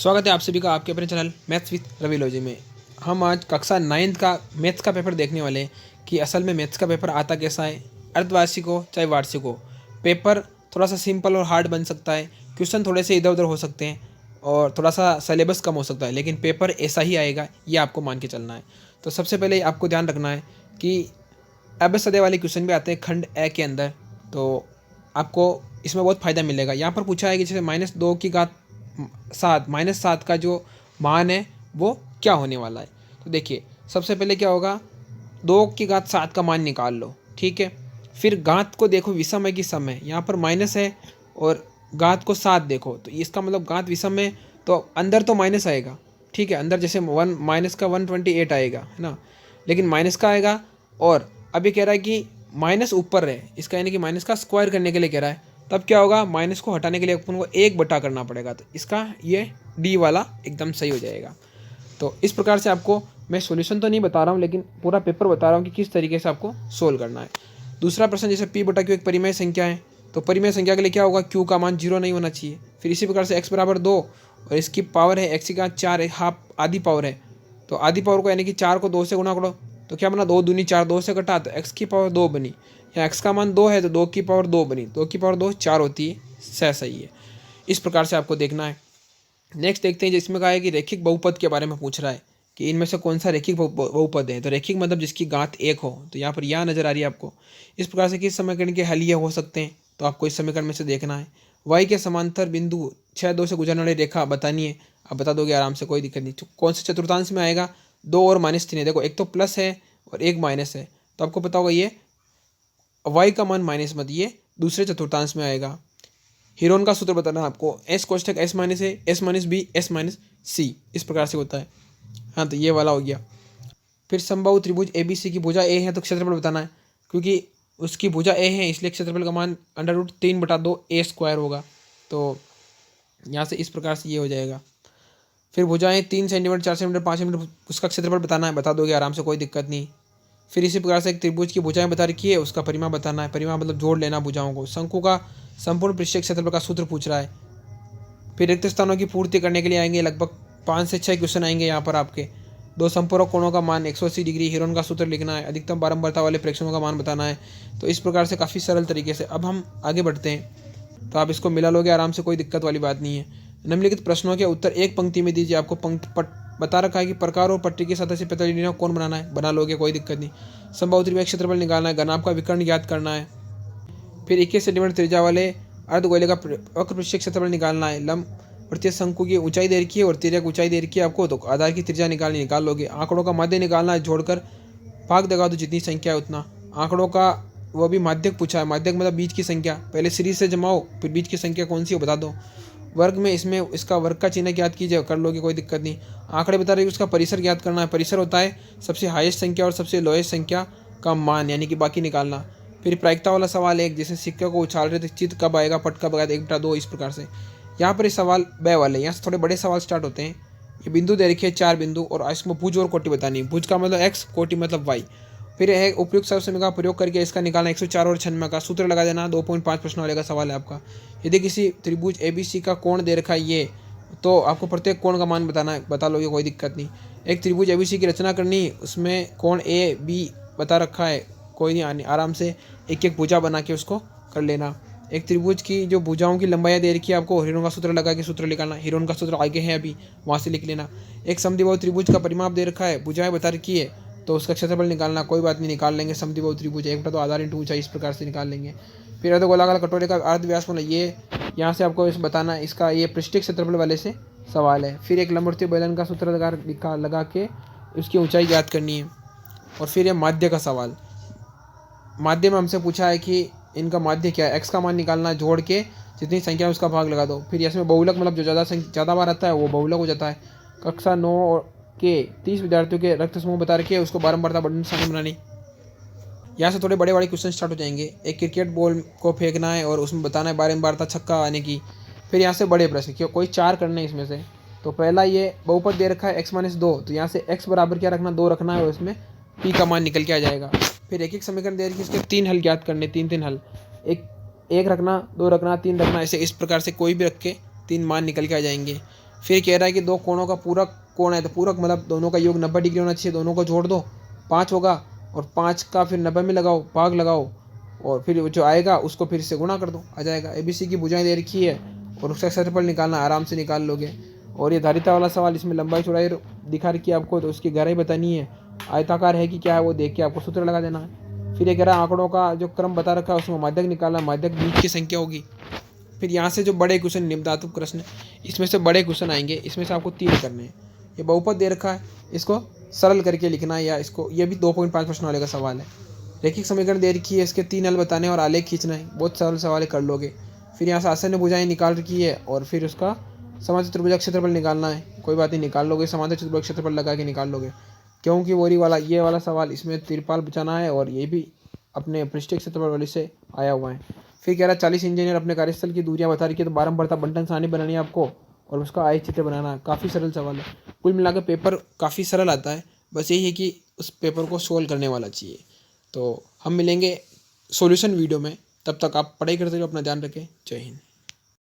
स्वागत है आप सभी का आपके अपने चैनल मैथ्स विद रविलॉजी में। हम आज कक्षा 9th का मैथ्स का पेपर देखने वाले हैं कि असल में मैथ्स का पेपर आता कैसा है। अर्धवार्षिक हो चाहे वार्षिक हो, पेपर थोड़ा सा सिंपल और हार्ड बन सकता है, क्वेश्चन थोड़े से इधर उधर हो सकते हैं और थोड़ा सा सिलेबस कम हो सकता है, लेकिन पेपर ऐसा ही आएगा, ये आपको मान के चलना है। तो सबसे पहले आपको ध्यान रखना है कि अबसदे वाले क्वेश्चन भी आते हैं खंड ए के अंदर, तो आपको इसमें बहुत फ़ायदा मिलेगा। यहाँ पर पूछा है कि जैसे -2 की घात 7 -7 का जो मान है वो क्या होने वाला है। तो देखिए सबसे पहले क्या होगा, 2 की घात 7 का मान निकाल लो, ठीक है। फिर घात को देखो विषम है कि सम है, यहाँ पर माइनस है और घात को 7 देखो, तो इसका मतलब घात विषम है तो अंदर तो माइनस आएगा, ठीक है। अंदर जैसे माइनस का 128 आएगा, है ना, लेकिन माइनस का आएगा। और अभी कह रहा है कि माइनस ऊपर है, इसका यानी कि माइनस का स्क्वायर करने के लिए कह रहा है, तब क्या होगा, माइनस को हटाने के लिए अपन को 1 करना पड़ेगा, तो इसका ये डी वाला एकदम सही हो जाएगा। तो इस प्रकार से आपको मैं सॉल्यूशन तो नहीं बता रहा हूँ, लेकिन पूरा पेपर बता रहा हूँ कि किस तरीके से आपको सोल्व करना है। दूसरा प्रश्न, जैसे p/q एक परिमेय संख्या है, तो परिमेय संख्या के लिए क्या होगा, q का मान 0 नहीं होना चाहिए। फिर इसी प्रकार से x बराबर 2 और इसकी पावर है x की घात 4 है, हाफ आधी पावर है, तो आधी पावर को यानी कि 4 को 2 से गुणा करो, तो क्या बना, 2 दूनी 4, 2 से कटा तो x की पावर 2 बनी। यहाँ x का मान 2 है तो 2 की पावर 2 बनी, 2 की पावर 2 4 होती है, सही है। इस प्रकार से आपको देखना है। नेक्स्ट देखते हैं, जिसमें कहा है कि रैखिक बहुपद के बारे में पूछ रहा है कि इनमें से कौन सा रैखिक बहुपद है। तो रैखिक मतलब जिसकी घात 1 हो, तो यहाँ पर यहाँ नजर आ रही है आपको। इस प्रकार से किस समीकरण के हल ये हो सकते हैं, तो आपको इस समीकरण में से देखना है। y के समांतर बिंदु 6 2 से गुजरने वाली रेखा बतानी है, आप बता दोगे आराम से, कोई दिक्कत नहीं। तो कौन से चतुर्थांश में आएगा, 2 और -3 है, देखो एक तो प्लस है और एक माइनस है, तो आपको पता होगा ये y का मान माइनस मत, ये दूसरे चतुर्थांश में आएगा। हीरोन का सूत्र बताना है आपको, s कोष्ठक s minus A s minus B s minus C, इस प्रकार से होता है। हाँ, तो ये वाला हो गया। फिर समबाहु त्रिभुज ABC की भुजा a है, तो क्षेत्रफल बताना है, क्योंकि उसकी भुजा a है इसलिए क्षेत्रफल का मान √3/2a² होगा। तो यहाँ से इस प्रकार से ये हो जाएगा। फिर भुजाएं 3 सेंटीमीटर 4 सेंटीमीटर 5 सेंटीमीटर, उसका क्षेत्रफल बताना है, बता दोगे आराम से, कोई दिक्कत नहीं। फिर इसी प्रकार से एक त्रिभुज की भुजाएं बता रखी है, उसका परिमाप बताना है, परिमाप मतलब जोड़ लेना भुजाओं को। शंकु का संपूर्ण पृष्ठीय क्षेत्रफल का सूत्र पूछ रहा है। फिर रिक्त स्थानों की पूर्ति करने के लिए आएंगे लगभग 5 से 6 क्वेश्चन आएंगे यहाँ पर आपके। दो संपूरक कोणों का मान 180 डिग्री, हीरोन का सूत्र लिखना है, अधिकतम बारंबारता वाले प्रेक्षणों का मान बताना है। तो इस प्रकार से काफ़ी सरल तरीके से अब हम आगे बढ़ते हैं, तो आप इसको मिला लोगे आराम से, कोई दिक्कत वाली बात नहीं है। निम्नलिखित प्रश्नों के उत्तर एक पंक्ति में दीजिए। आपको बता रखा है कि प्रकार और पट्टी की सतह से 45 डिग्री कौन बनाना है, बना लोगे, कोई दिक्कत नहीं। समबाहु त्रिभुज क्षेत्रफल निकालना है, घनाभ का विकर्ण ज्ञात करना है। फिर 21 सेंटीमीटर त्रिज्या वाले अर्धगोले का वक्र पृष्ठीय क्षेत्रफल निकालना है। लंब प्रत्येक शंकु की ऊंचाई दे रखी है और तिर्यक ऊंचाई दे रखी है आपको, तो आधार की त्रिज्या निकाल लोगे। आंकड़ों का माध्य निकालना है, जोड़कर भाग दगा दो, जितनी संख्या है उतना। आंकड़ों का वो भी माध्यक पूछा है, माध्यक मतलब बीच की संख्या, पहले सीरीज से जमाओ फिर बीच की संख्या कौन सी हो बता दो। वर्ग में इसमें इसका वर्ग का चिन्ह ज्ञात कीजिए, कर लोगे, कोई दिक्कत नहीं। आंकड़े बता रहे उसका परिसर ज्ञात करना है, परिसर होता है सबसे हाईएस्ट संख्या और सबसे लोएस्ट संख्या का मान, यानी कि बाकी निकालना। फिर प्रायिकता वाला सवाल एक, जैसे सिक्के को उछाल रहे थे, चित्त कब आएगा, पट कब आएगा, 1/2, इस प्रकार से। यहाँ पर इस सवाल ब वाले, यहाँ से थोड़े बड़े सवाल स्टार्ट होते हैं। ये बिंदु दे रखे 4 बिंदु और इसमें भुज और कोटि बतानी है, भुज का मतलब x, कोटि मतलब y। फिर है उपयुक्त सर्वसमीकरण का प्रयोग करके इसका निकालना 104 और 96 का सूत्र लगा देना। 2.5 प्रश्न वाले का सवाल है आपका। यदि किसी त्रिभुज ABC का कोण दे रखा है ये, तो आपको प्रत्येक कोण का मान बताना है, बता लोगे, कोई दिक्कत नहीं। एक त्रिभुज ABC की रचना करनी, उसमें कोण AB बता रखा है, कोई नहीं, आराम से एक एक भुजा बना के उसको कर लेना। एक त्रिभुज की जो भुजाओं की लंबाई दे रखी है आपको, हीरोन का सूत्र लगा के सूत्र निकालना, हीरोन का सूत्र आगे है अभी, वहाँ से लिख लेना। एक समद्विबाहु त्रिभुज का परिमाप दे रखा है, भुजाएं बता रखी है, तो उसका क्षेत्रफल निकालना, कोई बात नहीं, निकाल लेंगे। समद्विबाहु त्रिभुज 1/2 आधार इंटू ऊंचाई, इस प्रकार से निकाल लेंगे। फिर अर्धगोलाकार कटोरे का अर्ध व्यास मतलब ये, यहाँ से आपको इस बताना, इसका ये पृष्ठीय क्षेत्रफल वाले से सवाल है। फिर एक लंबवर्तीय बेलन का सूत्र लगा के उसकी ऊंचाई ज्ञात करनी है। और फिर ये माध्य का सवाल, माध्य में हमसे पूछा है कि इनका माध्य क्या है, x का मान निकालना, जोड़ के जितनी संख्या है उसका भाग लगा दो। फिर इसमें बहुलक मतलब जो ज़्यादा बार आता है वो बहुलक हो जाता है। कक्षा 9 के 30 विद्यार्थियों के रक्त समूह बता रखे, उसको बारंबारता बढ़नी सारणी बनानी। यहाँ से थोड़े बड़े बड़े क्वेश्चन स्टार्ट हो जाएंगे। एक क्रिकेट बॉल को फेंकना है और उसमें बताना है बारंबारता छक्का आने की। फिर यहाँ से बड़े प्रश्न, क्यों कोई 4 करने हैं इसमें से। तो पहला ये बहुपद दे रखा है x-2, तो यहाँ से x बराबर क्या रखना, 2 रखना है और इसमें p का मान निकल के आ जाएगा। फिर एक एक समीकरण दे रखी है, इसके 3 हल ज्ञात करने, 3 हल, एक रखना, 2 रखना, 3 रखना, ऐसे इस प्रकार से कोई भी रख के 3 मान निकल के आ जाएंगे। फिर कह रहा है कि दो कोणों का पूरक कोण है, तो पूरक मतलब दोनों का योग 90 डिग्री होना चाहिए, दोनों को जोड़ दो 5 होगा, और 5 का फिर 90 में लगाओ, भाग लगाओ, और फिर जो आएगा उसको फिर से गुणा कर दो, आ जाएगा। ABC की भुजाएं दे रखी है और उसका क्षेत्रफल निकालना, आराम से निकाल लोगे। और ये धारिता वाला सवाल, इसमें लंबाई चौड़ाई दिखा रखी है आपको, तो उसकी गहराई बतानी है, आयताकार है कि क्या है वो देख के आपको सूत्र लगा देना है। फिर ये कह रहा है आंकड़ों का जो क्रम बता रखा है उसमें माध्यक निकालना, माध्यक बीच की संख्या होगी। फिर यहाँ से जो बड़े क्वेश्चन, निम्नात्मक प्रश्न, इसमें से बड़े क्वेश्चन आएंगे, इसमें से आपको 3 करने हैं। ये बहुपद दे रखा है, इसको सरल करके लिखना है, या इसको, ये भी 2.5 प्रश्न वाले का सवाल है। रैखिक समीकरण दे रखी है, इसके 3 हल बताने और आलेख खींचना है, बहुत सरल सवाल है, कर लोगे। फिर यहाँ से आसन्न भुजाएं निकाल रखी है, और फिर उसका समांतर चतुर्भुज का क्षेत्रफल निकालना है, कोई बात नहीं निकाल लोगे, समांतर चतुर्भुज क्षेत्रफल लगा के निकाल लोगे। क्योंकि वही वाला ये वाला सवाल, इसमें तिरपाल बचाना है, और ये भी अपने पृष्ठीय क्षेत्रफल वाले से आया हुआ है। फिर कह रहा है 40 इंजीनियर अपने कार्यस्थल की दूरियां बता रही है, तो बारंबारता बंटन सारणी बनानी है आपको, और उसका आय चित्र बनाना है। काफ़ी सरल सवाल है, कुल मिलाकर पेपर काफ़ी सरल आता है, बस यही है कि उस पेपर को सोल्व करने वाला चाहिए। तो हम मिलेंगे सॉल्यूशन वीडियो में, तब तक आप पढ़ाई करते रहो, अपना ध्यान रखें। जय हिंद।